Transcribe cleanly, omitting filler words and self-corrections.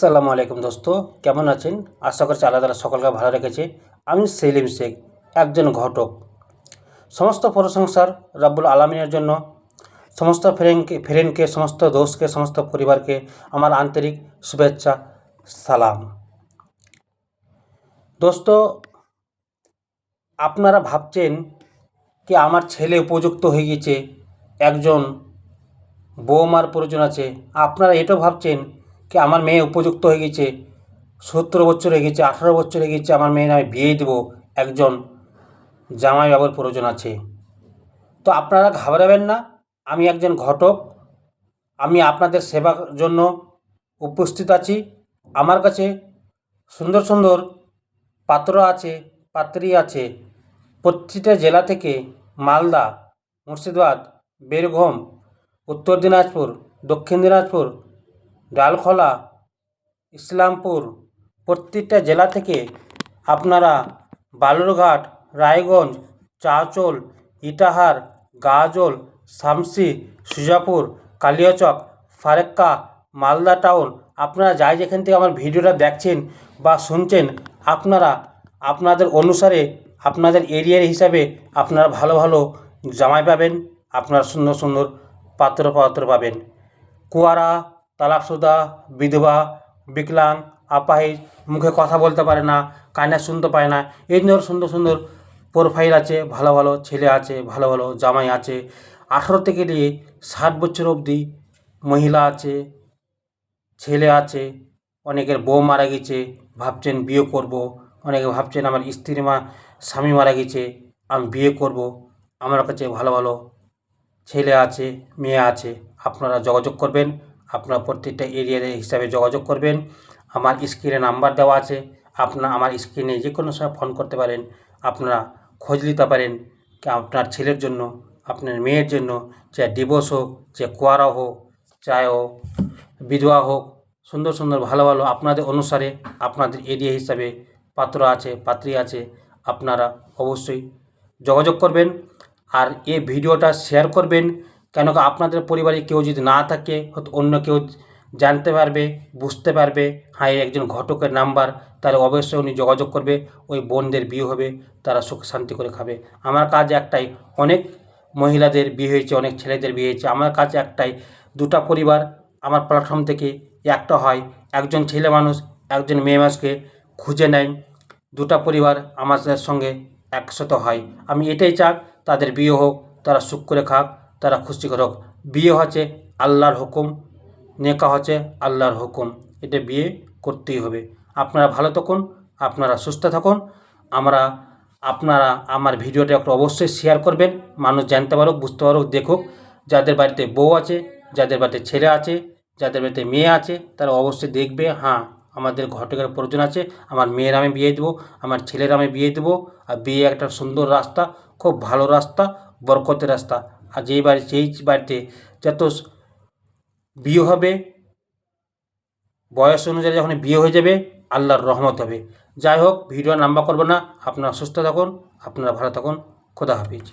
আসসালামু আলাইকুম দোস্ত, কেমন আছেন? আশা করছি আল্লাহ তাআলা সকলকে ভালো রেখেছে। আমি সেলিম শেখ, একজন ঘটক। সমস্ত প্রশংসার রব্বুল আলামিনের জন্য। সমস্ত ফ্রেন্ডকে, সমস্ত দোস্তকে, সমস্ত পরিবারকে আমার আন্তরিক শুভেচ্ছা, সালাম। দোস্ত, আপনারা ভাবছেন কি আমার ছেলে উপযুক্ত হয়ে গেছে, একজন বৌমার প্রয়োজন আছে। আপনারা এটাও ভাবছেন কি আমার মেয়ে উপযুক্ত হয়ে গেছে, 17 বছর হয়ে গেছে, 18 বছর হয়ে গেছে, আমার মেয়ের আমি বিয়ে দেবো, একজন জামাই বাবুর প্রয়োজন আছে। তো আপনারা ঘাবড়াবেন না, আমি একজন ঘটক। আমি আপনাদের সেবার জন্য উপস্থিত আছি। আমার কাছে সুন্দর সুন্দর পাত্র আছে, পাত্রী আছে। প্রতিটা জেলা থেকে মালদা, মুর্শিদাবাদ, বীরভূম, উত্তর দিনাজপুর, দক্ষিণ দিনাজপুর, ডালখোলা, ইসলামপুর, প্রত্যেকটা জেলা থেকে আপনারা বালুরঘাট, রায়গঞ্জ, চাঁচল, ইটাহার, গাজল, শামসি, সুজাপুর, কালিয়াচক, ফারাক্কা, মালদা টাউন, আপনারা যাই যেখান থেকে আমার ভিডিওটা দেখছেন বা শুনছেন, আপনারা আপনাদের অনুসারে, আপনাদের এরিয়ার হিসাবে আপনারা ভালো ভালো জামাই পাবেন, আপনারা সুন্দর সুন্দর পাত্র পাবেন। কুয়ারা, তালাকশুদা, বিধবা, বিকলাং, আপাহিজ, মুখে কথা বলতে পারে না, কানে শুনতে পায় না, এই ধরনের সুন্দর সুন্দর প্রোফাইল আছে, ভালো ভালো ছেলে আছে, ভালো ভালো জামাই আছে। 18 থেকে নিয়ে 60 বছর অবধি মহিলা আছে, ছেলে আছে। অনেকের বউ মারা গেছে, ভাবছেন বিয়ে করব। অনেকে ভাবছেন আমার স্বামী মারা গেছে, আমি বিয়ে করব। আমার কাছে ভালো ভালো ছেলে আছে, মেয়ে আছে। আপনারা যোগাযোগ করবেন, আপনারা প্রত্যেকটা এরিয়ার হিসাবে যোগাযোগ করবেন। আমার স্ক্রিনে নাম্বার দেওয়া আছে, আমার স্ক্রিনে যে কোনো সময় ফোন করতে পারেন। আপনারা খোঁজ নিতে পারেন কি আপনার ছেলের জন্য, আপনার মেয়ের জন্য, চাहे ডিভোর্স হোক, চাहे কুয়ারা হোক, চাहे ও বিধবা হোক। সুন্দর সুন্দর ভালো ভালো আপনাদের অনুসারে, আপনাদের এরিয়া হিসাবে পাত্র আছে, পাত্রী আছে। আপনারা অবশ্যই যোগাযোগ করবেন আর এই ভিডিওটা শেয়ার করবেন। কেন কি আপনাদের পরিবারে কেউ যদি না থাকে, হয়তো অন্য কেউ জানতে পারবে, বুঝতে পারবে, হ্যাঁ একজন ঘটকের নাম্বার, তাহলে অবশ্যই উনি যোগাযোগ করবে। ওই বোনদের বিয়ে হবে, তারা সুখ শান্তি করে খাবে। আমার কাজ একটাই, অনেক মহিলাদের বিয়ে হয়েছে, অনেক ছেলেদের বিয়ে হয়েছে। আমার কাছে একটাই, দুটা পরিবার আমার প্ল্যাটফর্ম থেকে একটা হয়। একজন ছেলে মানুষ, একজন মেয়ে মানুষকে খুঁজে নেন, দুটা পরিবার আমাদের সঙ্গে একসাথে হয়। আমি এটাই চাই, তাদের বিয়ে হোক, তারা সুখ করে খাক, তারা খুশি করে হোক। বিয়ে হচ্ছে আল্লাহর হুকুম, নেকা হচ্ছে আল্লাহর হুকুম, এটা বিয়ে করতেই হবে। আপনারা ভালো থাকুন, আপনারা সুস্থ থাকুন। আপনারা আমার ভিডিওটা একটু অবশ্যই শেয়ার করবেন, মানুষ জানতে পারুক, বুঝতে পারুক, দেখুক। যাদের বাড়িতে বউ আছে, যাদের বাড়িতে ছেলে আছে, যাদের বাড়িতে মেয়ে আছে, তারা অবশ্যই দেখবে, হ্যাঁ আমাদের ঘটকের প্রয়োজন আছে, আমার মেয়ের আমি বিয়ে দেবো, আমার ছেলের আমি বিয়ে দেবো। আর বিয়ে একটা সুন্দর রাস্তা, খুব ভালো রাস্তা, বরকতের রাস্তা। আর যেই বাড়িতে যত বিয়ে হবে, বয়স অনুযায়ী যখন বিয়ে হয়ে যাবে, আল্লাহর রহমত হবে। যাই হোক, ভিডিও লম্বা করবো না, আপনারা সুস্থ থাকুন, আপনারা ভালো থাকুন। খোদা হাফিজ।